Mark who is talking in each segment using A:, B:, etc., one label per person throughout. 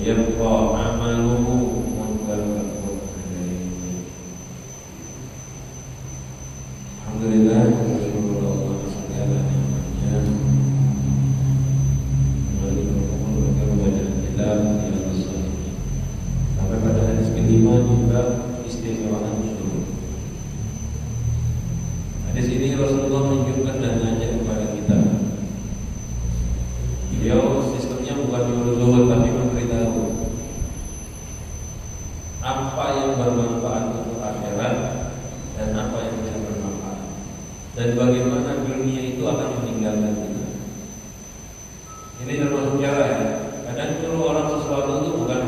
A: yabqa amaluhu mutlaqan. Alhamdulillah, bersyukur Allah segala nikmatnya. Mari kita membaca kitab Riyadhus Shalihin. Sampai pada hadis kelima di bab istimewaan syurga. Hadis ini Rasulullah menunjukkan dan mengajak kepada kita. Beliau sistemnya bukan nyuruh zuhud tapi memberitahu apa yang bermanfaat untuk akhirat dan apa yang tidak bermanfaat, dan bagaimana dunia itu akan meninggalkan kita. Ini termasuk cara ya. Kadang nyuruh orang sesuatu itu bukan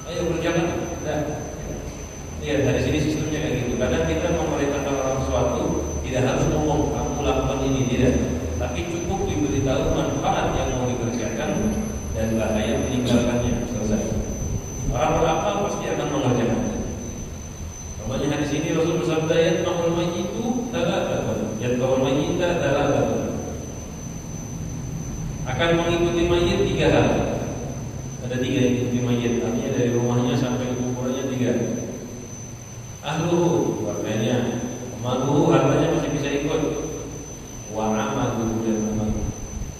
A: ayo berjalan, tidak. Lihat dari sini sistemnya kayak gitu. Kadang kita memerintahkan orang sesuatu tidak harus ngomong kamu lakukan ini, tidak. Tapi cukup diberitahu manfaat yang mau dikerjakan dan bahaya meninggalkannya, selesai. Orang berakal pasti akan mengerjakannya. Namanya hadis ini Rasul bersabda yatma'ul mayyitu thalathatun, yatma'ul mayyita thalathatun. Akan mengikuti mayit 3 hal. Ada 3 yang ikuti mayit, artinya dari rumahnya sampai ke kuburannya 3. Ahluhu, keluarganya, maluhu, hartanya masih bisa ikut. Wa amaluhu, dan amal.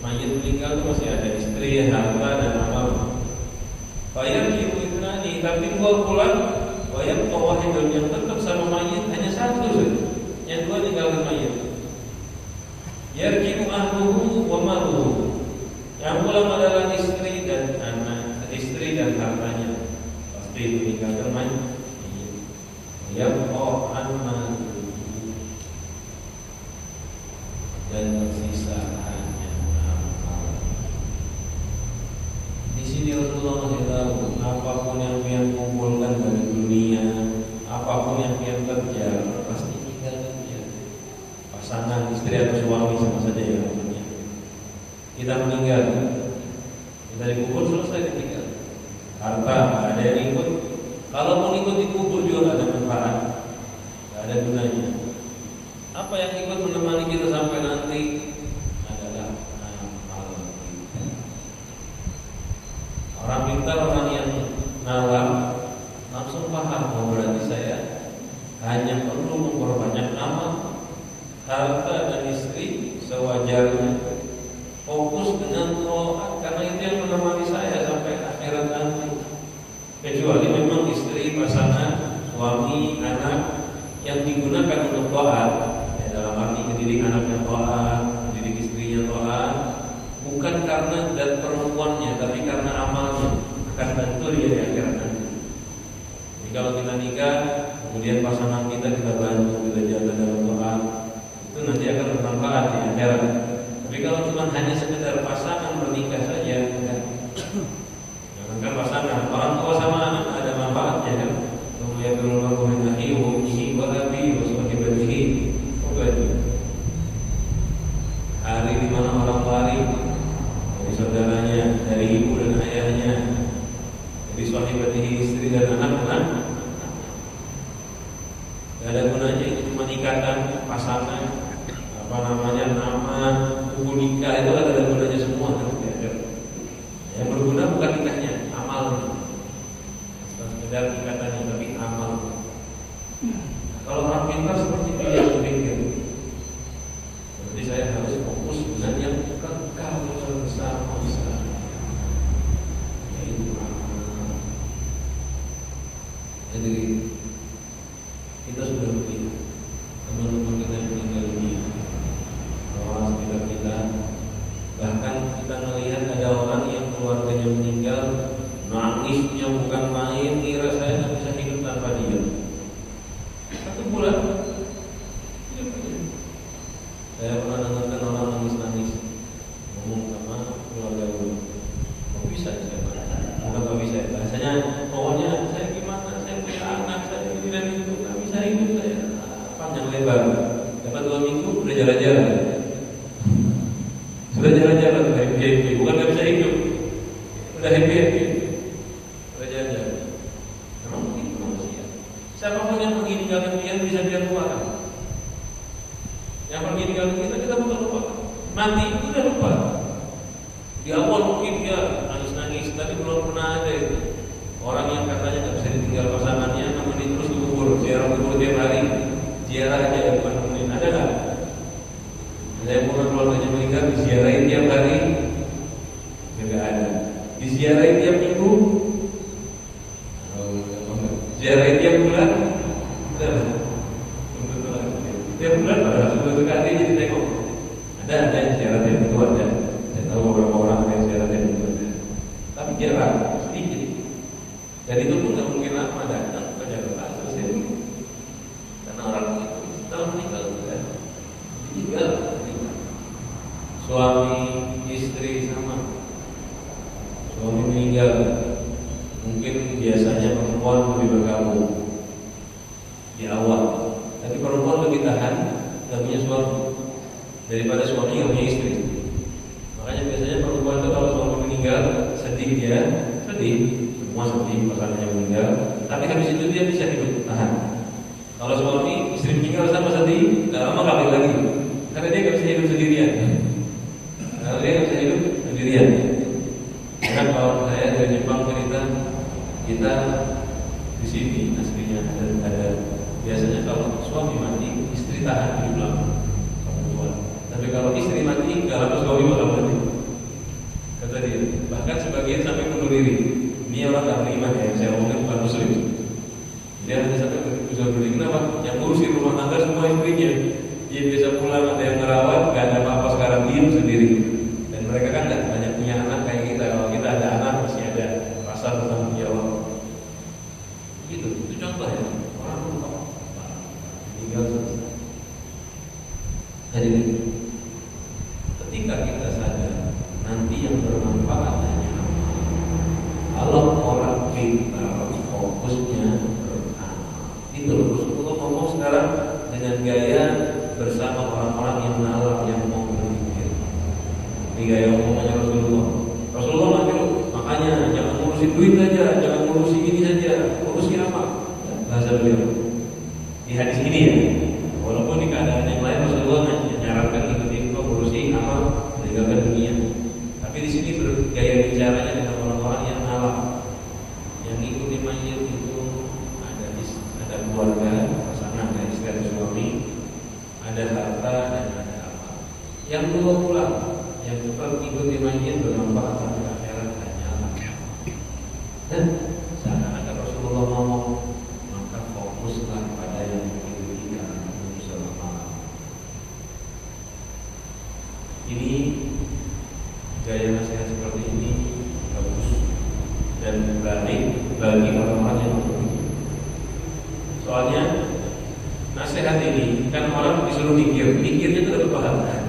A: Mayit meninggal itu masih ada istri, harta, dan amal. Fayarji'u ithnani, tapi 2 pulang. Wa yabqa wahidun, yang tetap sama mayit hanya 1 saja. Yang 2 tinggalkan mayit. Yarji'u ahluhu wa maluhu. Yang pulang adalah istri dan anak, istri dan hartanya. Pasti meninggalkan mayit. Yabqa amaluhu, dan tersisa hanya amal. Di sini Rasulullah masih tahu apapun yang kalian kumpulkan dari dunia, apapun yang kalian kerja, pasti tinggalkan dia. Pasangan, istri atau suami sama saja ya maksudnya. Kita meninggal, kita dikubur, selesai ditinggal. Harta ada yang ikut. Kalau mau ikut dikubur juga ada manfaat, tidak ada gunanya. Apa yang ikut menemani kita sampai nanti adalah amal kita. Orang pintar, orang yang nalar langsung paham. Oh, berarti saya hanya perlu memperbanyak amal, harta dan istri sewajarnya. Fokus dengan taat, karena itu yang menemani saya sampai akhirat nanti. Kecuali memang istri, pasangan, suami, anak yang digunakan untuk taat, ya, dalam arti mendidik anaknya taat, mendidik istrinya taat, bukan karena dan perempuannya, tapi karena amalnya akan bantu dia di akhirat nanti. Jadi kalau kita nikah, kemudian pasangan kita bantu, kita jaga dalam taat, itu nanti akan bermanfaat di akhirat. Tapi kalau cuma hanya sekedar pasangan bernikah saja, enggak. Jangankan pasangan, orang tua sama anak ada manfaatnya kan. Kemudian berulama komentari, umumnya, walabi, waswahibatihi, hari di mana orang lari dari saudaranya, dari ibu dan ayahnya, dari swahibatihi, istri dan anak-anak. Tidak ada gunanya, itu cuma ikatan pasangan, nama, buku nikah, itu ada gunanya semua. Yang berguna bukan nikahnya, amalnya. Bukan sekedar ikatannya, tapi amal. Kalau orang pintar seperti itu yang berpikir, berarti saya harus fokus dengan yang kekal bersama-sama, yaitu amal. Jadi kita sudah melihat teman-teman kita yang meninggal dunia, orang sekitar kita. Bahkan kita melihat ada orang yang keluarganya meninggal, nangisnya bukan main, kira saya tidak bisa hidup tanpa dia. 1 bulan. Saya pernah dengarkan orang nangis-nangis, ngomong sama keluarga gue, kok bisa saya? Bukan kok bisa, bahasanya pokoknya saya gimana, saya punya anak, saya ini dan itu, nggak bisa hidup saya. Panjang lebar, dapat 2 minggu udah jalan-jalan. Sudah jalan-jalan, udah happy, bukan nggak bisa hidup, udah happy, udah jalan-jalan. Memang begitu manusia. Siapapun yang pergi ninggalin dia bisa dia lupakan. Yang pergi ninggalin kita bukan lupa. Mati itu udah lupa. Di awal mungkin dia nangis-nangis, tapi belum pernah ada nggak ada. Diziarahi tiap minggu, ziarahi tiap bulan, tiap bulan pada sekali jadi tengok. Ada yang ziarah tiap minggu ada. Saya tahu beberapa orang ada yang ziarah tiap minggu ada. Tapi jarang, sedikit. Dan itu pun nggak mungkin lama datang ke Jakarta selesai dulu. Karena orang itu tahun meninggal kan, tinggal. Suami istri sama, suami meninggal, mungkin biasanya perempuan lebih bergabung di awal, tapi perempuan lebih tahan nggak punya suami daripada suami nggak punya istri. Makanya biasanya perempuan itu kalau suami meninggal sedih dia, sedih, semua sedih pasangannya meninggal, tapi habis itu dia bisa hidup tahan. Kalau suami istri meninggal sama sedih, nggak lama kawin lagi, karena dia nggak bisa hidup sendirian. Kalau dia bisa hidup sendirian. Karena kalau saya dari Jepang cerita, kita di sini aslinya ada biasanya kalau suami mati, istri tahan hidup lama, perempuan. Tapi kalau istri mati, nggak lama suami bakal mati. Kata dia. Bahkan sebagian sampai bunuh diri. Ini orang nggak beriman ya, saya ngomongin bukan muslim. Dia hanya sampai bisa berdiri. Kenapa? Yang ngurusin rumah tangga semua istrinya. Dia biasa pulang, ada yang merawat, nggak ada apa-apa sekarang diem sendiri. Mereka kan nggak banyak punya anak kayak kita. Kalau kita ada anak masih ada rasa bertanggung jawab. Gitu, itu contoh ya. Orang lupa tinggal selesai. Hadirin, ketika kita sadar nanti yang bermanfaat hanya kalau orang kita fokusnya beramal. Itu Rasulullah ngomong sekarang dengan gaya bersama orang-orang yang nalar yang mau berpikir. Ini gaya omongannya Rasulullah. Rasulullah makanya jangan ngurusin duit saja, jangan ngurusin ini saja, ngurusin apa? Bahasa beliau di hadis ini ya. Walaupun di keadaan yang lain Rasulullah menyarankan ikutin kau ngurusin amal, meninggalkan dunia. Tapi di sini gaya bicaranya dengan orang-orang yang nalar, yang ikuti mayit itu ada keluarga, pasangan, ada istri, ada suami, ada harta dan ada apa. Yang dua pulang. Yang cepat ikuti mayit bermanfaat sampai akhirat hanyalah. Dan saat ada Rasulullah ngomong, maka fokuslah pada yang diikuti karena Nabi Sallallahu. Ini gaya nasihat seperti ini bagus dan baik bagi orang-orang yang berpikir. Soalnya nasihat ini kan orang disuruh mikirnya itu dapat pahala.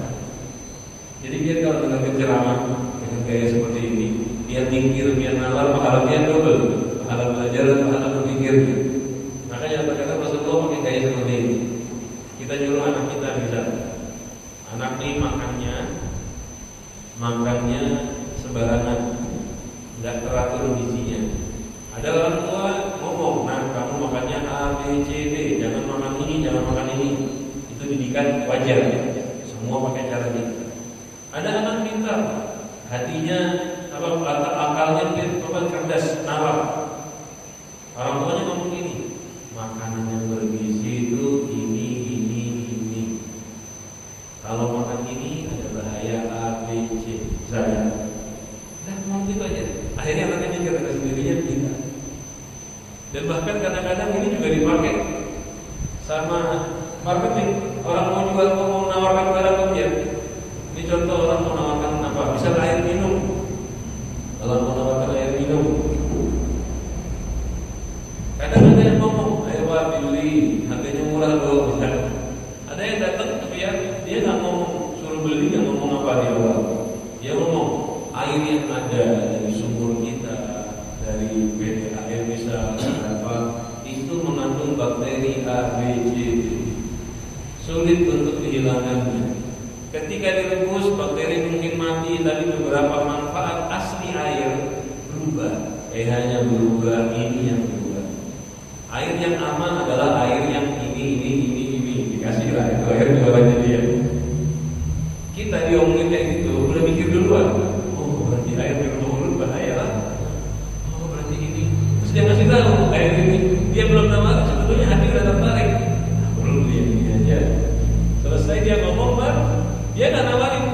A: Jadi dia kalau dengan ceramah dengan gaya seperti ini, dia mikir, dia nalar, pahala dia double, pahala belajar dan pahala berpikir. Makanya terkadang Rasulullah pakai gaya seperti ini. Kita nyuruh anak kita misalnya, anak ini makannya sebarangan, nggak teratur gizinya. Ada orang tua ngomong, nah kamu makannya A, B, C, D, jangan makan ini, jangan makan ini. Itu didikan wajar, semua pakai cara ini. Ada anak pintar, hatinya akalnya cerdas, nalar. Orang tuanya ngomong ini, makanan yang bergizi itu ini. Kalau makan ini ada bahaya A, B, C, misalnya. Nah, ngomong gitu aja. Akhirnya anaknya mikir dengan sendirinya kita. Dan bahkan kadang-kadang ini juga dipakai sama marketing. Orang mau jual, mau menawarkan barang dia. Ini contoh orang mau menawarkan apa? Bisa air minum. Kalau mau menawarkan air minum, kadang ada yang ngomong, ayo Pak beli, harganya murah loh. Ada yang datang tapi ya dia nggak ngomong suruh beli, nggak ngomong apa dia awal. Dia ngomong air yang ada dari sumur kita, dari air bisa apa itu mengandung bakteri A, B, C, D. Sulit untuk dihilangkannya. Ketika direbus, bakteri mungkin mati, tapi beberapa manfaat asli air berubah. pH-nya berubah, ini yang berubah. Air yang aman adalah air yang ini dikasih lah itu air jualannya dia. Kita diomongin kayak gitu, udah mikir duluan. Oh berarti air di rumah mulut bahaya lah. Oh berarti ini. Terus dia kasih tahu air ini. Dia belum nawarin, sebetulnya hati udah tertarik. Belum dia ini aja. Selesai dia ngomong baru. Dia nggak nawarin,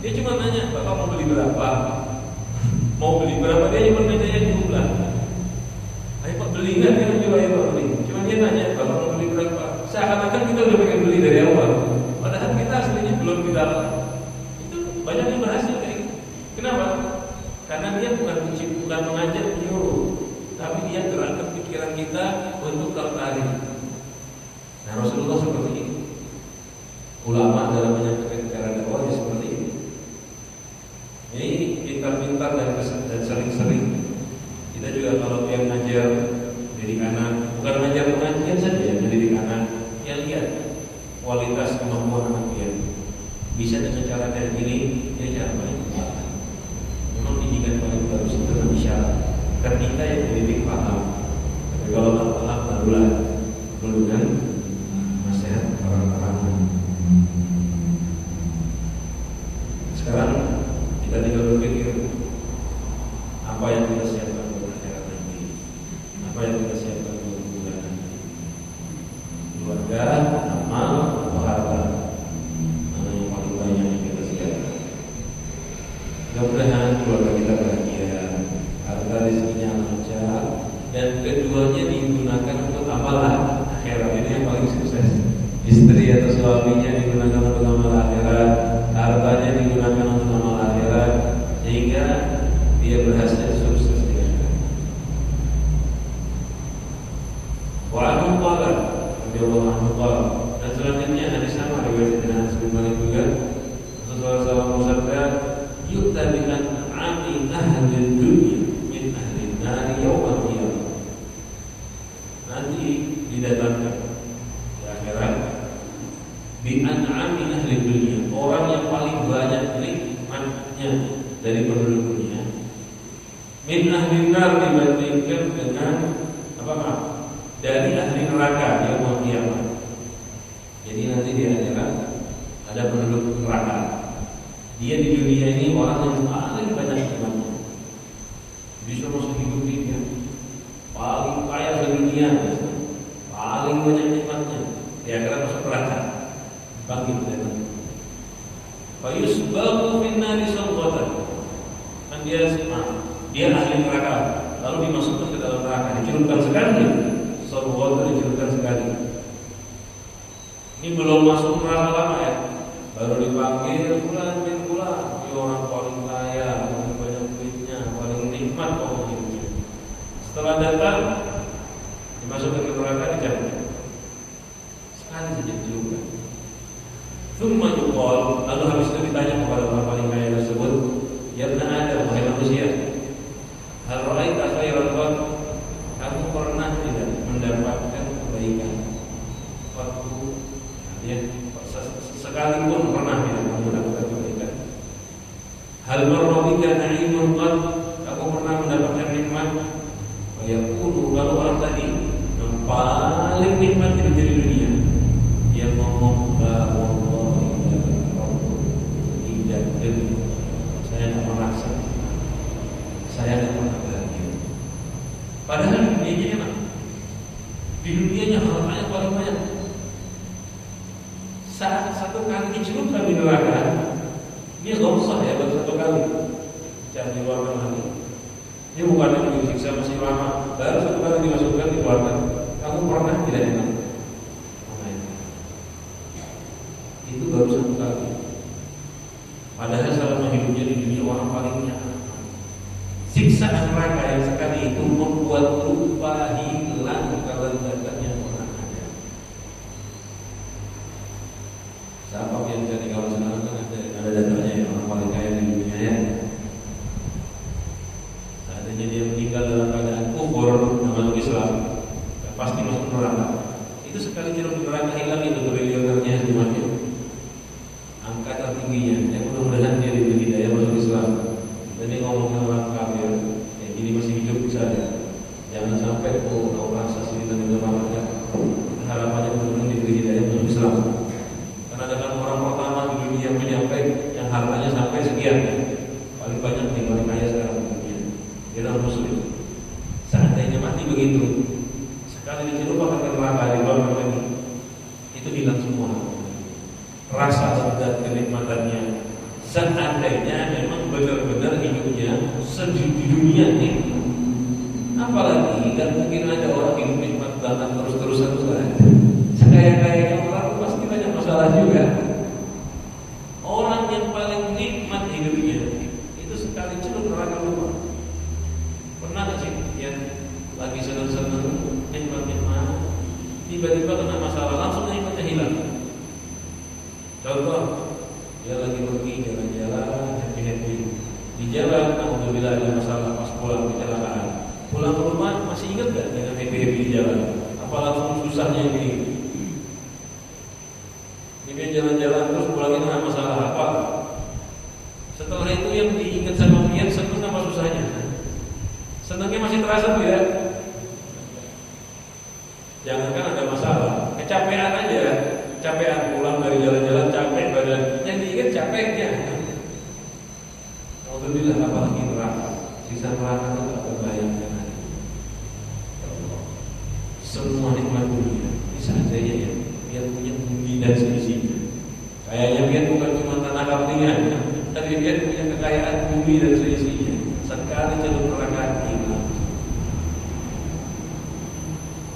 A: dia cuma nanya, Bapak mau beli berapa? Mau beli berapa dia cuma nanya jumlah. Ayo Pak beli nggak? Dia juga ayo Pak beli. Cuma dia nanya Pak mau beli berapa? Seakan-akan kita udah pengen beli dari awal. Padahal kita aslinya belum kita. Itu banyak yang berhasil kayak gitu. Kenapa? Karena dia bukan mengajak menyuruh, tapi dia gerakkan pikiran kita untuk tertarik. Nah Rasulullah seperti itu. Ulama dalam menyampaikan cara dakwah seperti itu. Jadi pintar-pintar dan sering-sering. Kita juga kalau yang ngajar didik anak, bukan ngajar pengajian saja, didik anak, ya lihat kualitas kemampuan anak dia. Bisa dengan cara kayak gini, ini cara paling tepat. Memang didikan paling bagus itu nanti syarat. Ketika yang dididik paham. Tapi kalau tak paham barulah dengan nasihat orang-orang. Sekarang kita tinggal berpikir apa yang kita siapkan untuk akhirat nanti, apa yang kita siapkan untuk bulan nanti. Keluarga, amal, atau harta, mana yang paling banyak yang kita siapkan. Mudah-mudahan keluarga kita bahagia, harta rezekinya lancar, dan keduanya digunakan untuk amalan akhirat. Ini yang paling sukses. Istri atau suaminya digunakan untuk amal akhirat, hartanya digunakan untuk amal akhirat, sehingga dia berhasil sukses di akhirat. Wa anhu qala, radhiyallahu anhu qala, dan selanjutnya hadis sama riwayat dari Anas bin Malik juga. Rasulullah SAW bersabda, "Yu'ta bi an'ami ahli dunya min ahli an-nar yaumil qiyamah." Nanti didatangkan di akhirat bi an'ami ahli dunya, orang yang paling banyak nikmatnya dari penduduk dunia. Min ahli nar dibandingkan dengan dari ahli neraka yaumul qiyamah. Jadi nanti di akhirat ada penduduk neraka. Dia di dunia ini orang yang paling banyak nikmatnya. Bisa masuk hidup dia paling kaya di dunia, paling banyak nikmatnya. Di akhirat masuk neraka. Bangkit dari neraka. Fa yusbaqu fin nari sawatan. Kan dia ahli neraka, lalu dimasukkan ke dalam neraka, dicelupkan sekali, sawatan dicelupkan sekali. Ini belum masuk neraka lama ya, baru dipanggil fulan bin fulan, ini orang paling kaya, paling banyak duitnya, paling nikmat pokoknya hidupnya. Setelah datang, dimasukkan ke neraka, dicabut sekali saja dicelupkan. Tsumma yuqal, lalu habis itu ditanya kepada orang paling kaya tersebut, ya ibn Adam, wahai manusia, hal ra'aita khairan qad, kamu pernah tidak mendapatkan kebaikan? Waktu ya, sekalipun pernah tidak kamu mendapatkan kebaikan. Hal marra bika na'imun qad, kamu pernah mendapatkan nikmat? Wa yaqulu, lalu orang tadi yang paling nikmat di dunia, dia ngomong bahwa saya tidak merasa, saya tidak pernah bahagia. Padahal di dunianya enak, di dunianya hartanya paling banyak. Saat satu kali dicelupkan di neraka, dia gosah ya baru satu kali, jangan dikeluarkan lagi. Dia bukannya disiksa masih lama, baru satu kali dimasukkan dikeluarkan. Kamu pernah tidak enak? Itu baru satu kali. Padahal selama hidupnya di dunia orang paling nyaman. Siksaan neraka yang sekali itu membuat lupa hilang kelezatan yang pernah ada. Siapa yang jadi kalau sekarang kan ada datanya ya, orang paling kaya di dunia ya. Seandainya dia meninggal dalam keadaan kufur dalam Islam, pasti masuk neraka. Itu sekali celup di neraka hilang itu triliunernya semuanya. Angka tertingginya, yang mudah-mudahan dia diberi hidayah masuk Islam. Dan dia ngomongin orang kafir, yang ini masih hidup saja. Jangan sampai orang asasi dan itu namanya harapannya mudah-mudahan diberi hidayah masuk Islam. Karena dengan orang pertama di dunia menyampaikan yang hartanya sampai sekian, paling banyak nih, paling kaya sekarang di dunia. Dia orang Muslim. Seandainya mati begitu, sekali dicelup akan ke neraka di luar lagi, itu hilang semua. Rasa dan kenikmatannya. Seandainya memang benar-benar hidupnya di dunia ini. Apalagi nggak mungkin ada orang hidup nikmat banget terus-terusan kan. Sekaya-kayanya orang pasti banyak masalah juga. Orang yang paling nikmat hidupnya itu sekali celup neraka lupa. Pernah nggak sih yang lagi senang-senang nikmat-nikmat, tiba-tiba kena masalah langsung nikmatnya hilang? Contoh, dia lagi pergi jalan-jalan, happy-happy di jalan, alhamdulillah ada masalah pas pulang kecelakaan. Pulang ke rumah masih ingat gak dengan happy-happy di jalan? Apa langsung susahnya ini? Dia jalan-jalan terus pulangnya dengan masalah apa? Setelah itu yang diingat sama dia senang apa susahnya? Senangnya masih terasa ya? Jangankan ada masalah, kecapean aja, kecapean pulang dari jalan-jalan capek badan, yang diingat capeknya. Alhamdulillah apalagi neraka, sisa neraka itu tak terbayangkan. Semua nikmat dunia bisa aja ya, dia punya bumi dan seisinya. Kayaknya dia bukan cuma tanah kaplingan, tapi dia punya kekayaan bumi dan seisinya. Sekali celup neraka hilang.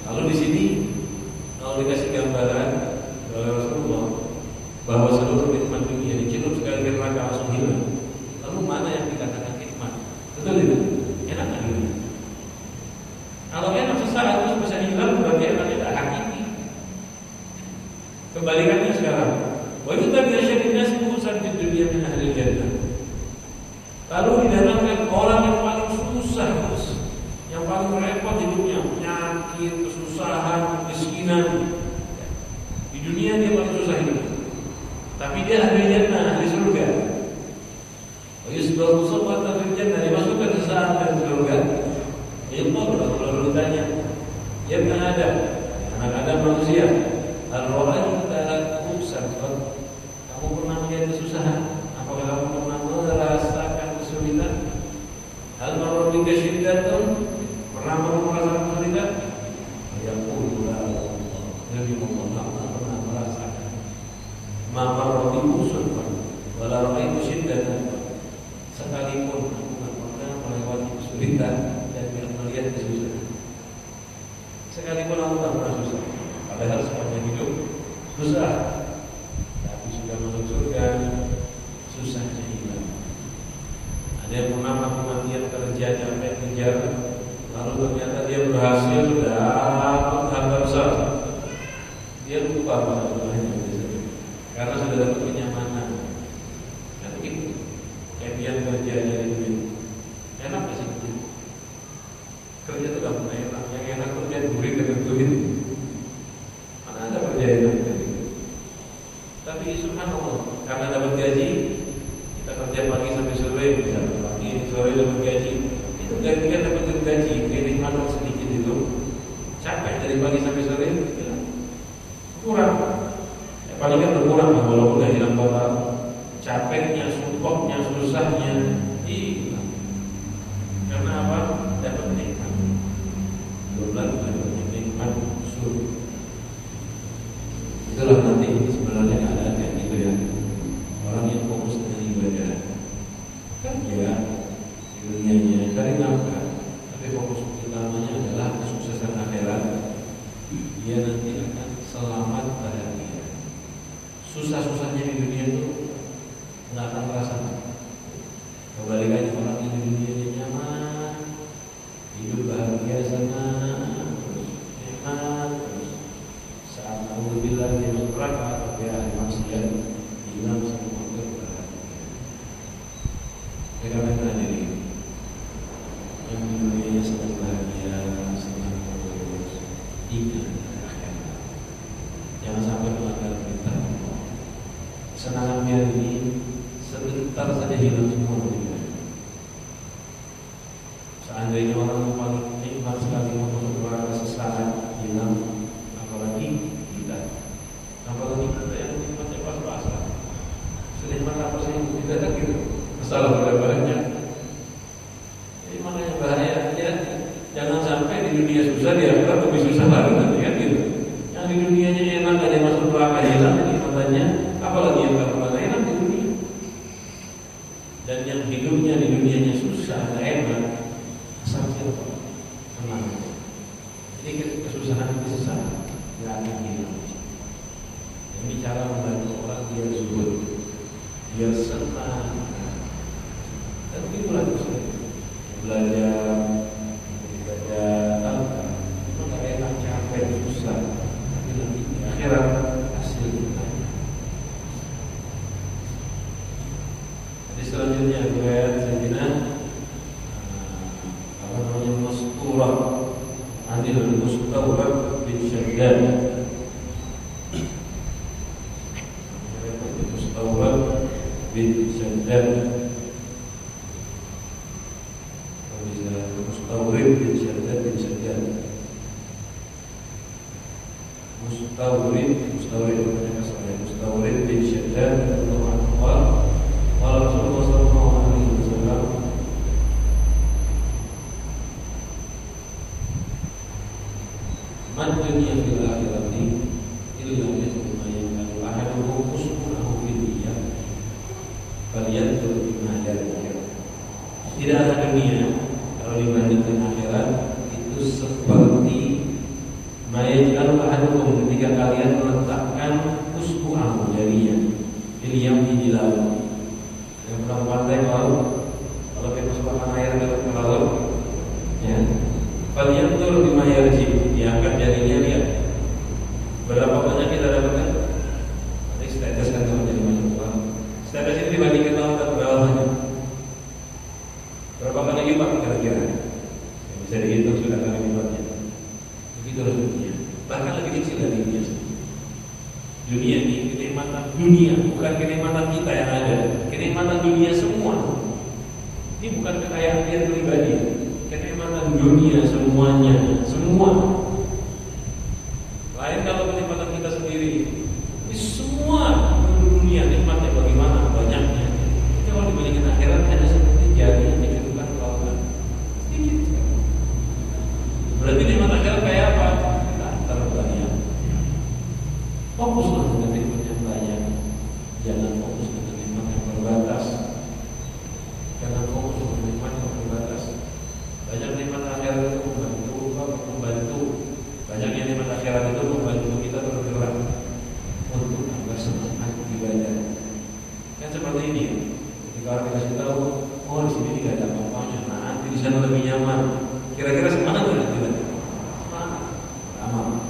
A: Kalau di sini, kalau dikasih gambaran oleh Rasulullah bahwa seluruh nikmat dunia dicelup sekali neraka langsung hilang. Lalu mana yang dikatakan nikmat? Betul itu? Enak nggak ini? Kalau enak sesaat terus bisa hilang, berarti enaknya tak hakiki. Kebalikannya sekarang. Wa yutabbi'u syarrina sibusan di dunia min ahli jannah. Lalu didatangkan orang yang paling susah, yang paling repot hidupnya, penyakit, kesusahan, kemiskinan. Di dunia dia paling susah hidup. Tapi dia ahli jannah, ahli surga. Wa yusbahu sabata fil jannah, dimasukkan sesaat ke surga. Ilmu lalu ditanya, ya benar ada, anak Adam manusia. Al-Ra'aita uksan, kamu pernah melihat kesusahan? Apakah kamu pernah merasakan kesulitan? Al-Marra bika syiddatun, pernah kamu merasakan kesulitan? Ya Allah, Nabi Muhammad pernah merasakan. Ma marra bi usulfan, wala ra'aitu syiddatan. Sekalipun aku tak pernah melewati kesulitan dan melihat kesusahan. Sekalipun aku tak pernah susah. Padahal sepanjang hidup susah, tapi sudah masuk surga susahnya hilang. Ada yang pernah mati-matian kerja capek kejar, lalu ternyata dia berhasil dapat harta besar. Dia lupa pada Tuhannya karena sudah dapat kenyamanan. Dan itu kemudian kerjanya itu enak gak sih? Kerja itu gak pernah enak. Yang enak tuh dia duit dengan duit. Mana ada kerja enak gitu. Tapi subhanallah, karena dapat gaji, kita kerja pagi sampai sore, misalnya pagi sore dapat gaji, itu gantian dapat gaji, kenikmatan sedikit itu, capek dari pagi sampai sore, ya, kurang. Ya, paling kan berkurang, walaupun gak hilang total. Capeknya, sukoknya, susahnya, hilang. Karena apa? Dapat nikmat. Dapat nikmat surga. Itulah nanti sebenarnya keadaan kayak gitu ya. Orang yang fokus dengan ibadah, kerja di dunianya cari nafkah, tapi fokus utamanya adalah kesuksesan akhirat. Dia nanti akan selamat bahagia. Susah-susahnya di dunia itu nggak akan terasa. Kebalikannya orang yang di dunia nyaman, hidup bahagia senang, terus enak, terus saat kamu bilang dia masuk neraka, tapi ada maksiat hilang semua kebahagiaan. Bagaimana diri yang di dunia sedang bahagia, senang terus, ingat akhirat. Jangan sampai melanggar perintah Allah. Kesenangan ini sebentar saja hilang semua. Seandainya orang yang paling nikmat sekali masuk neraka sesaat hilang, apalagi kita yang nikmatnya pas-pasan. Senikmat apa sih kita kan gitu. Masalah banyak. Jadi makanya bahaya ya, jangan sampai di dunia susah di akhirat lebih susah lagi nanti kan gitu. Yang di dunianya enak aja masuk neraka hilang nikmatannya, apalagi yang gak pernah enak di dunia. Dan yang hidupnya di dunianya susah, enak bisa, nggak akan hilang. Ini cara membantu orang biar zuhud, biar senang. Dan itulah belajar apa? Nggak enak, capek, susah. Tapi nanti di akhirat hasilnya. Jadi selanjutnya riwayat Sayyidina Masturah Anil Mustawrad bin Syaddad. Mustawrad bin Syaddad, Mustawrad bin Syaddad bin Syaddad, Mustawrad bin Syaddad Rasulullah sallallahu alaihi wasallam man dunya fil akhirati illa mithlu ma ya'malu ahadukum usbu'ahu fid dunya falyanzur bima yarja. Tidak ada dunia kalau dibandingkan akhirat itu seperti ma ya'malu ahadukum ketika kalian meletakkan usbu'ahu jarinya fil yamni di laut. Yang pernah pantai kalau kita masukkan air ke laut, ya, falyanzur bima yarji, diangkat jarinya, lihat berapa banyak kita dapatkan. Tadi status kan sama jadi banyak uang. Status ini dibandingkan tahun ke berapa banyak? Berapa kali lipat kira-kira? Bisa dihitung sudah kali lipatnya. Begitulah dunia. Bahkan lebih kecil dari dunia. Dunia ini kenikmatan dunia, bukan kenikmatan kita yang ada. Kenikmatan dunia semua. Ini bukan kekayaan dia pribadi. Kenikmatan dunia semuanya, semua. Lain kalau kenikmatan kita sendiri. Ini semua dunia nikmatnya bagaimana banyaknya. Itu kalau dibandingkan akhirat hanya seperti jari yang dikeluarkan ke lautan. Sedikit sekali. Berarti nikmat akhirat kayak apa? Tak terbayang. Fokuslah dengan nikmat yang banyak. Jangan fokus dengan nikmat yang terbatas. Jangan fokus dengan nikmat yang terbatas. Banyak nikmat akhirat itu membantu. Banyak nikmat akhirat itu membantu kita bergerak untuk agar semangat ibadah. Kan seperti ini. Ketika orang dikasih tahu, oh di sini tidak ada apa-apanya, nanti di sana lebih nyaman. Kira-kira semangat nggak kita? Semangat. Amal.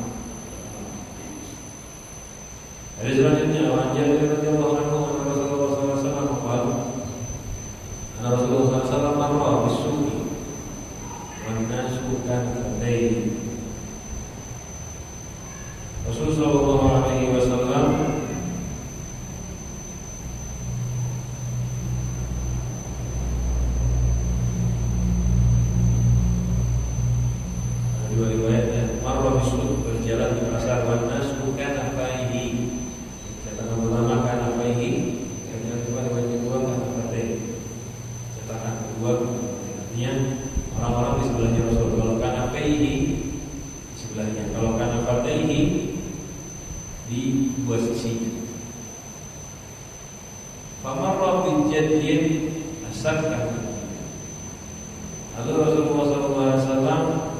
A: Jadi selanjutnya, Jabir radhiyallahu anhu Rasulullah SAW qala, Rasulullah SAW marra bis-suqi wan-nasu kadzaini. Rasulullah sallallahu alaihi wasallam dua riwayat ya, marra bis-suq, berjalan di pasar, wan-nasu kadzaini. Catatan pertama kadzaini, yang kedua riwayat kedua kadzaini. Catatan kedua artinya orang-orang di sebelahnya Rasul. Kalau kadzaini di sebelahnya, kalau kadzaini di dua sisi. Famarra bil jadyin asakkan. Lalu Rasulullah SAW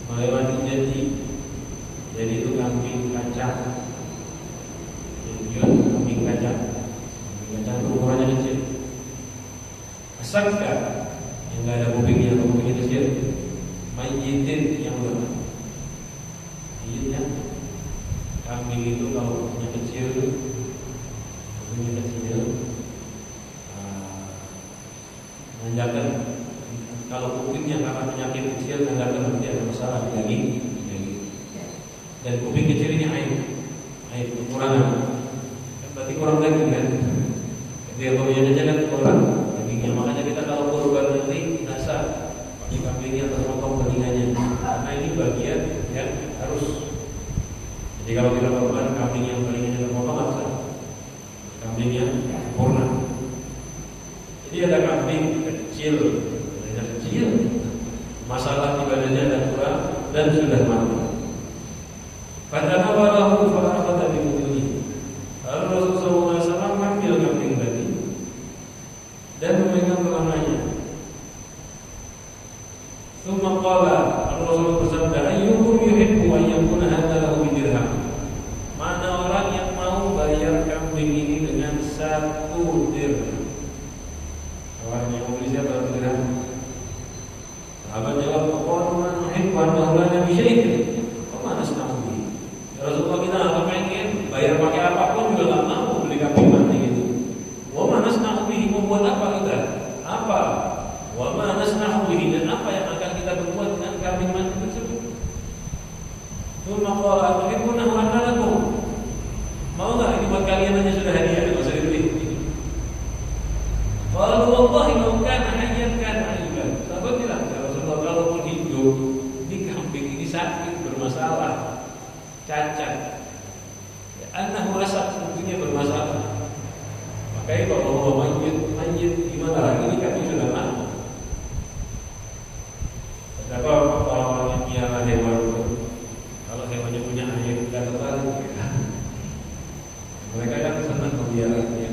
A: melewati jadi itu kambing kacang. Kambing kacang. Kambing kacang itu ukurannya kecil. Asakkan yang nggak ada kupingnya atau kupingnya kecil. Mayyitin yang lemah. Mayitnya kambing itu kalau punya kecil, nanjakan. Kalau kupingnya karena penyakit kecil, nanjakan berarti ada masalah di daging. Dan kuping kecil ini aib kekurangan. Berarti kurang daging kan? Jadi kalau nanjakan kurang dagingnya. Makanya kita kalau kurban nanti dasar pakai kambingnya atau potong telinganya. Karena ini bagian yang harus. Jadi kalau kita korban kambing yang telinganya terpotong apa? Kambing yang sempurna. Jadi ada kambing kecil, masalah ibadahnya ada kurang dan sudah mati. Pada awalahu fa'akhadha bi mudhihi. Lalu Rasulullah SAW mengambil kambing tadi dan memegang telanganya. Tsumma qala, Rasulullah bersabda, ayyukum yuhibbu an yakuna hadza lahu bidirham. Mana orang yang mau bayar kambing ini dengan 1 dirham? Orang yang mau beli siapa dirham? Sahabat jawab, qala man yuhibbu an maulana bi syai'in. Mana senang ya Rasulullah, kita nggak pengen bayar pakai apapun juga nggak mau beli kambing mati gitu. Wa ma nasna'u bihi, mau buat apa kita? Apa? Wa ma nasna'u bihi, dan apa yang akan kita berbuat dengan kambing mati tersebut? Tsumma qala tuhibbunahu anna lakum. Mau nggak ini buat kalian aja, sudah hadiah, nggak usah dibeli. Qalu wallahi law kana hayyan kana ayyiban. Sahabat bilang, ya Rasulullah, kalau pun hidup, ini kambing ini sakit, bermasalah, cacat, ya, annahu rasak, tentunya bermasalah. Makanya kalau mau manjit gimana lagi, ini kami sudah tahu. Betapa orang-orang yang piara hewan itu, kalau hewannya punya air, tidak tertarik ya. Mereka kan senang memeliharanya.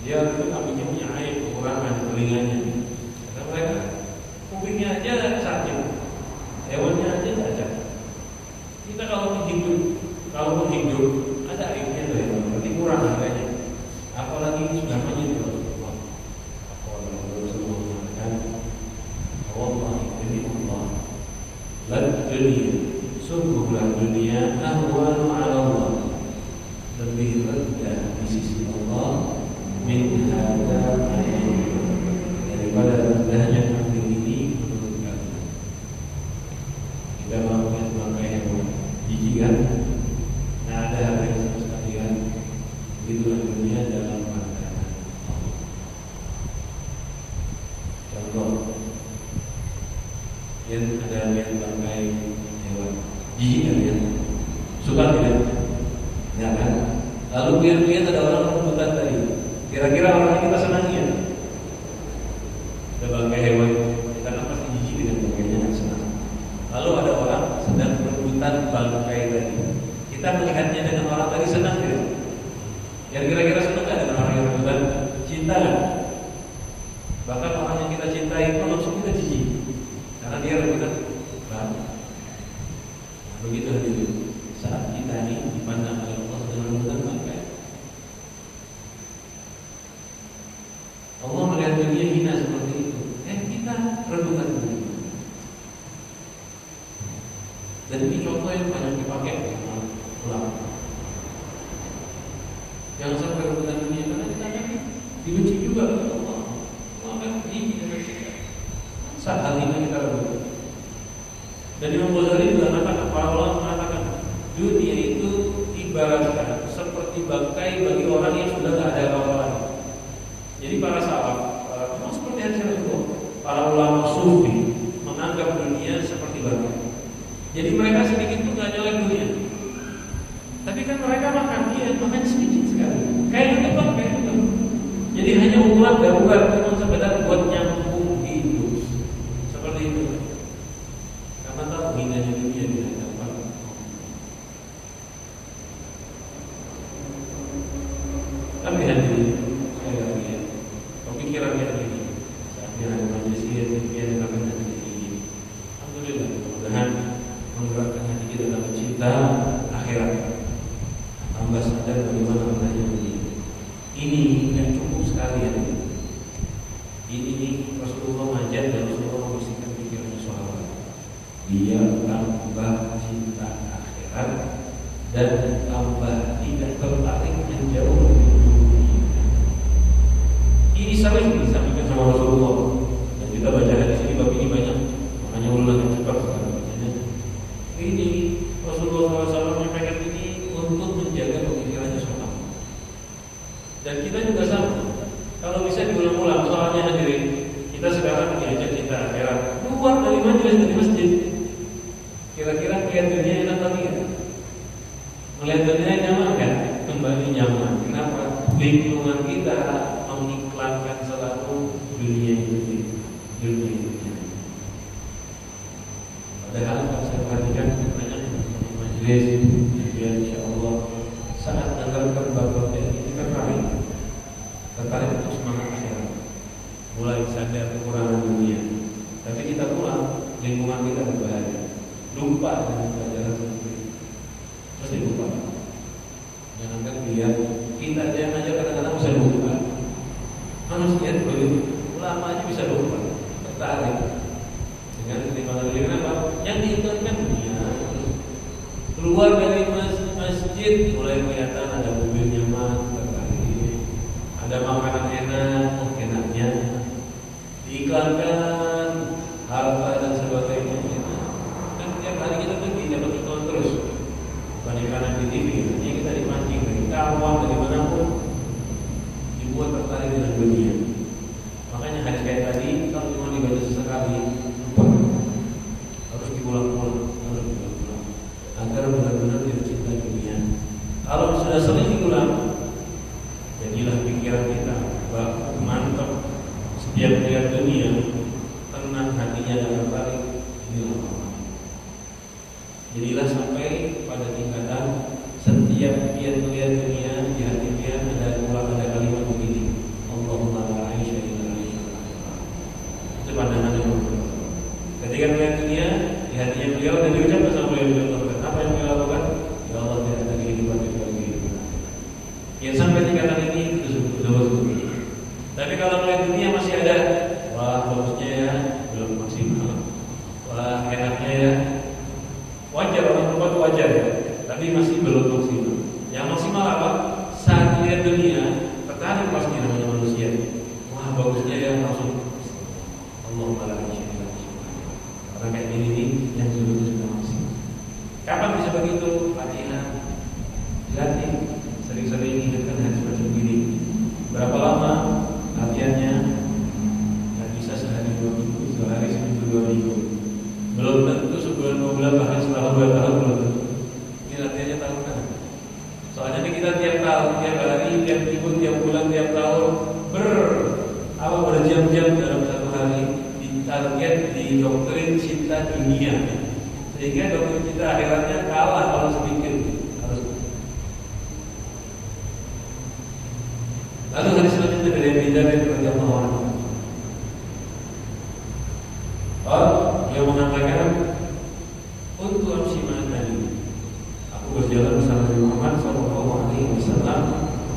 A: Dia itu kambingnya punya air, kekurangan telinganya. Kata mereka, kupingnya aja sakit, hewannya aja cacat. Kita kalau hidup ada airnya tuh ya, berarti kurang harganya. Apalagi ini sudah manjit Rasulullah. Rasulullah mengatakan, wallahi demi Allah, la dunia, sungguhlah dunia ahwanu 'ala Allah, lebih rendah di sisi Allah min hadza daripada rendahnya kambing ini menurut kami. Kita melakukan bangkai hewan jijik kan? Nah, ada harga sama sekali kan? Begitulah dunia dalam pandangan Allah. Contoh, yang ada yang bangkai hewan jijik kan ya? Suka tidak? Ya kan? Lalu biar ada orang rebutan tadi. Kira-kira orang yang kita senangi ya? Ada bangkai hewan, kita kan pasti jijik dengan bangkainya, yang senang. Lalu ada orang sedang berebutan bangkai tadi. Kita melihatnya dengan orang tadi senang tidak? Yang kira-kira senang nggak dengan orang yang rebutan? Cinta kan? Bahkan orang yang kita cintai itu langsung kita jijik karena dia rebutan bangkai. Begitu hadirin, saat kita ini dipandang oleh Allah dengan rebutan bangkai, Allah melihat dunia hina seperti itu. Kita rebutan dunia. Dan ini contoh yang banyak dipakai oleh ulama. Jangan sampai rebutan dunia, karena kita akan dibenci juga oleh Allah. Allah akan benci dengan kita saat hal ini kita rebutan. Dan Imam Ghazali juga mengatakan, para ulama mengatakan, dunia itu ibaratkan seperti bangkai bagi orang yang sudah tidak ada apa-apa lagi. Jadi para sahabat, memang seperti hadis Rasulullah, para ulama sufi menganggap dunia seperti bangkai. Jadi mereka sedikit pun nggak nyolek dunia. Tapi kan mereka makan sedikit sekali. Kayak itu bangkai itu. Jadi hanya ukuran darurat, cuma sekedar buat nyambung hidup. Seperti itu. Karena tahu hinanya dunia di hadapan. Tapi hadirin, pemikirannya ini saatnya ada majelis yang akan nanti ini. Alhamdulillah, mudah-mudahan menggerakkan hati kita dalam cinta akhirat. Tambah sadar bagaimana adanya dunia. Ini yang cukup sekali ya. Ini Rasulullah mengajar dan Rasulullah membersihkan pikirannya sahabat. Dia tambah cinta akhirat dan tambah tidak tertarik menjauh dari dunia. Ini sering disampaikan sama Rasulullah, dan kita baca di sini bab ini banyak, makanya ulang yang cepat sekarang bacanya. Ini Rasulullah SAW menyampaikan ini untuk menjaga pemikirannya sahabat. Dan kita juga sama. Kalau bisa diulang-ulang, soalnya hadirin, kita sekarang diajak cinta akhirat, keluar dari majelis, dari masjid. Kira-kira melihat dunia enak lagi kan? Melihat dunia nyaman kan? Kembali nyaman. Kenapa? Lingkungan kita mengiklankan selalu dunia itu. Padahal kalau saya perhatikan banyak majelis, dan insya Allah saat mendengarkan bab-bab ini tertarik untuk semangat akhirat, mulai sadar kekurangan dunia. Tapi kita pulang Dengan ketimpangan dunia kenapa? Yang diinginkan dunia. Keluar dari masjid mulai kelihatan ada mobil nyaman, tertarik, ada makanan enak, enaknya, diiklankan harta dan sebagainya. Kan tiap hari kita pergi dapat iklan terus, bukan iklan di TV, hanya kita dipancing dari kawan dari manapun, dibuat tertarik dengan dunia. Makanya hadis kayak tadi, kalau cuma dibaca sesekali, lupa, harus diulang-ulang, agar benar-benar tidak cinta dunia. Kalau sudah sering diulang, jadilah pikiran kita mantap. Setiap melihat dunia, tenang hatinya dan tertarik. Inilah Allah. Jadilah sampai pada tingkatan setiap dia melihat dunia di hati dia ada kalimat begini: Allahumma la aisha illa aisha. Itu pandangan yang berbeda. Ketika melihat dunia di hatinya beliau dan diucapkan sama beliau, apa yang beliau lakukan? Ya Allah, tidak ada kehidupan kecuali kehidupan. Yang sampai tingkatan ini itu betul-betul. Tapi kalau melihat dunia masih ada, wah bagusnya ya, belum maksimal. Wah enaknya ya, wajar, orang berbuat wajar ya, tapi masih belum maksimal. Yang maksimal apa? Saat melihat dunia, tertarik pasti namanya manusia. Wah bagusnya ya, langsung Allah malah insya. Orang kayak gini nih yang sudah maksimal. Kapan bisa begitu? Latihan, dilatih, sering-sering ingatkan hati seperti begini. Berapa lama latihannya? Nggak bisa sehari 2 minggu, sehari seminggu 2 minggu. Belum tentu sebulan 2 bulan, bahkan setelah 2 tahun belum tentu. Ini latihannya tahunan. Soalnya kita tiap tahun, tiap hari, tiap minggu, tiap bulan, tiap tahun berjam-jam dalam satu hari ditarget di doktrin cinta dunia, sehingga doktrin cinta akhiratnya kalah kalau sedikit. Lalu hadis selanjutnya dari Abu Dzar radhiyallahu anhu. Dia mengatakan, "Untuk amsi ma'ani." Aku berjalan bersama Nabi Muhammad sallallahu alaihi wasallam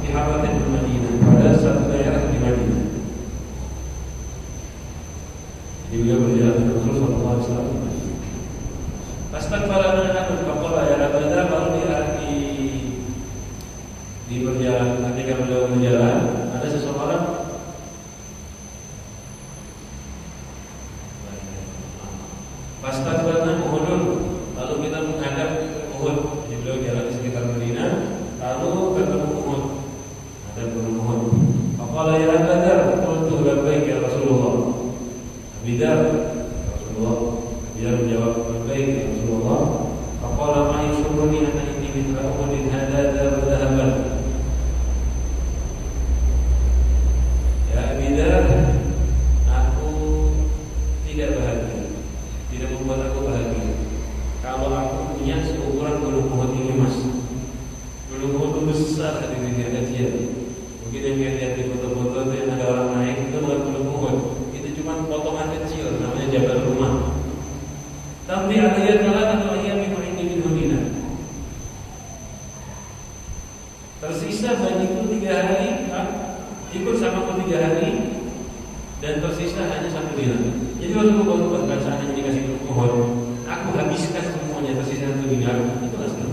A: di Habatin Madinah, pada satu daerah di Madinah. Jadi beliau berjalan dengan Rasul sallallahu alaihi wasallam. Astagfirullah anhu faqala ya Abu Dzar, lalu di perjalanan, ketika beliau berjalan, ada seseorang Fastaqbalna Uhud, lalu kita menghadap Uhud. Jadi beliau jalan di sekitar Madinah, lalu ketemu Uhud, ada gunung Uhud. Faqala ya Abu Dzar, qultu labbaik ya Rasulullah. Abu Dzar, Rasulullah, dia menjawab labbaik ya Rasulullah. Faqala ma yusurruni anna inni mithla Uhudin hadza dhahaban. Aku tidak bahagia, tidak membuat aku bahagia kalau aku punya seukuran gunung Uhud ini, Mas. Gunung Uhud itu besar, ada yang kecil. Mungkin yang lihat di foto-foto itu yang ada orang naik, itu bukan gunung Uhud, itu cuma potongan kecil, namanya Jabal Rumah. Tapi aliyat kalah atau ayat memang ini minhudina. Tersisa bagiku 3 hari, ikut sama aku 3 hari, dan tersisa hanya 1 dinar. Jadi Rasulullah bukan seandainya dikasih Uhud, aku habiskan semuanya, tersisa 1 dinar, itu asal.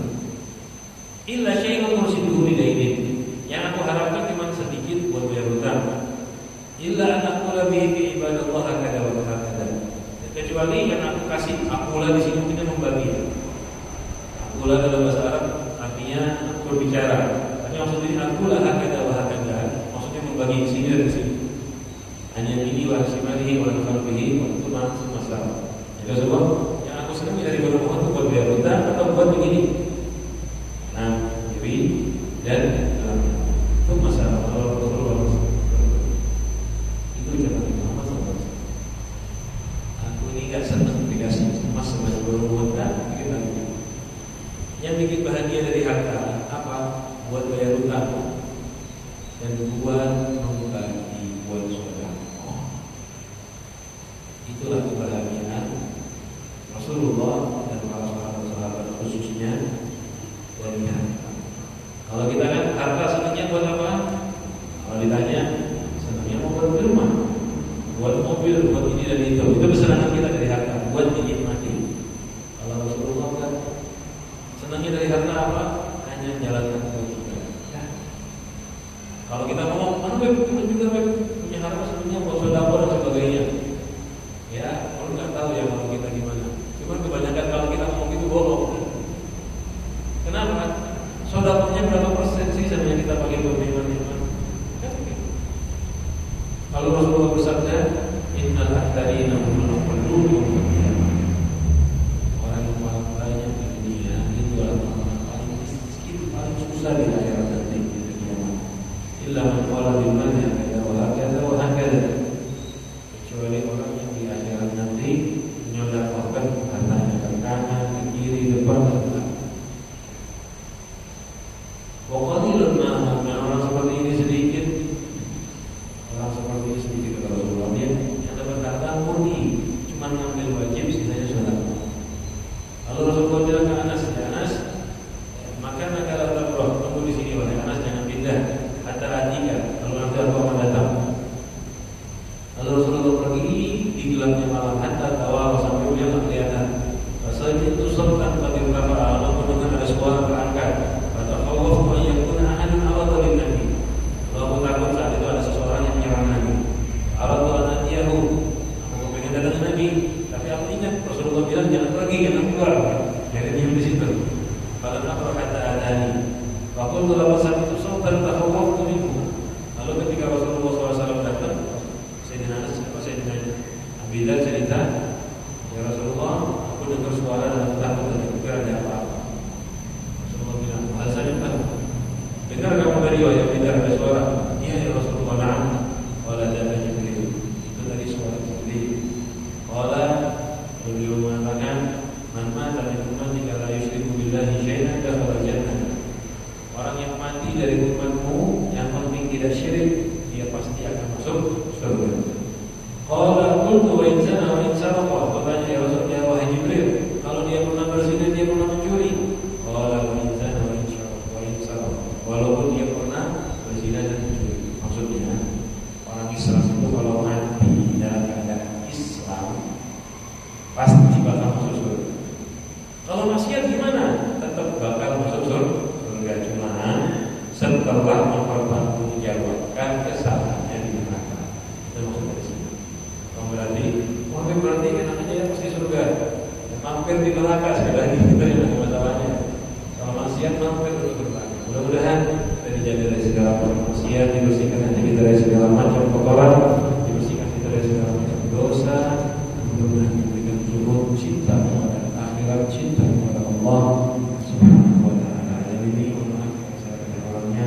A: Illa syai'un mursiduhu lidainin. Yang aku harapkan cuma sedikit buat bayar hutang. Illa an aqula bihi fi ibadallah hakada wa hakada. Kecuali yang aku kasih, aqula di sini kita membagi. Aqula dalam bahasa Arab artinya berbicara. Tapi maksudnya aqula hakada wa hakada, maksudnya membagi sini dan sini. Hanya ini wasimalihi wa qalbihi wa tuman masalah. Jadi semua yang aku senang dari gunung Uhud itu buat bayar hutang atau buat begini. Nah, diri dan itu masalah Rasulullah. Itu ucapan Muhammad SAW. Aku ini gak senang dikasih emas sebanyak gunung Uhud, kita. Yang bikin bahagia dari harta apa? Buat bayar hutang dan buat membagi buat saudara. Itulah kebahagiaan Rasulullah dan para sahabat-sahabat khususnya dari harta. Kalau kita kan harta senangnya buat apa? Kalau ditanya senangnya mau buat rumah, buat mobil, buat ini dan itu. Itu kesenangan kita dari harta. tahu ya kalau kita gimana. Cuman kebanyakan kalau kita ngomong itu bohong. Kenapa? Sedekahnya berapa persen sih sama yang kita pakai buat iman-iman? Kalau Rasulullah bersabda, innal aktsarina humul aqallun. Orang yang paling banyak di dunia itu adalah orang paling miskin, paling susah di akhirat nanti di kiamat. Illa man qala bil mali hakada wa hakada wa hakada. Kecuali orang yang di akhirat nanti menyodaqahkan hartanya ke kanan, ke kiri, depan dan belakang. Wa qalilun ma hum, orang seperti ini sedikit. Orang seperti ini sedikit kata Rasulullah. Dia yang dapat harta murni, cuma ngambil wajib, sisanya sedekah. Lalu Rasulullah bilang ke Anas, ya Anas, maka nakala tabrah, tunggu di sini wahai Anas, jangan pindah. Hatta atika, lalu nanti aku akan datang. Lalu Rasulullah pergi di gelapnya malam, hatta tawar sampai beliau tak kelihatan. Rasanya itu sultan pada beberapa alam mendengar ada suara berangkat. Kata Allah, "Ma'yakun ahadun awal bin Nabi." Lalu takut saat itu ada seseorang yang menyerang Nabi. Aradu anatiyahu, aku pengen datang ke Nabi, tapi aku ingat Rasulullah bilang jangan pergi, jangan keluar. Jadi diam di situ. Pada apa kata adani? Waktu dalam saat itu sultan takhawwaftu minhu. Lalu ketika Rasulullah SAW datang, Sayyidina Abi Dzar cerita, ya Rasulullah, aku dengar suara dan takut dan pikir ada apa-apa. Rasulullah bilang, hal saya tahu. Dengar kamu dari wahai Abi Dzar ada suara? Iya ya Rasulullah, na'am. Qala dzaka Jibril. Itu tadi suara Jibril. Qala, beliau mengatakan, man mata min ummati la yusyriku billahi syai'an dakhala jannah. Orang yang mati dari umatmu yang penting tidak syirik, dia pasti akan masuk surga. Qala qultu wa in zana wa in saraqa. Bertanya ya Rasulullah, ya wahai Jibril, kalau dia pernah berzina, dia pernah mencuri. Qala wa in zana wa in saraqa. Walaupun dia pernah berzina dan mencuri. Maksudnya orang Islam itu kalau mati dalam keadaan Islam pasti bakal masuk surga. Kalau maksiat gimana? Tetap bakal masuk surga. Cuma setelah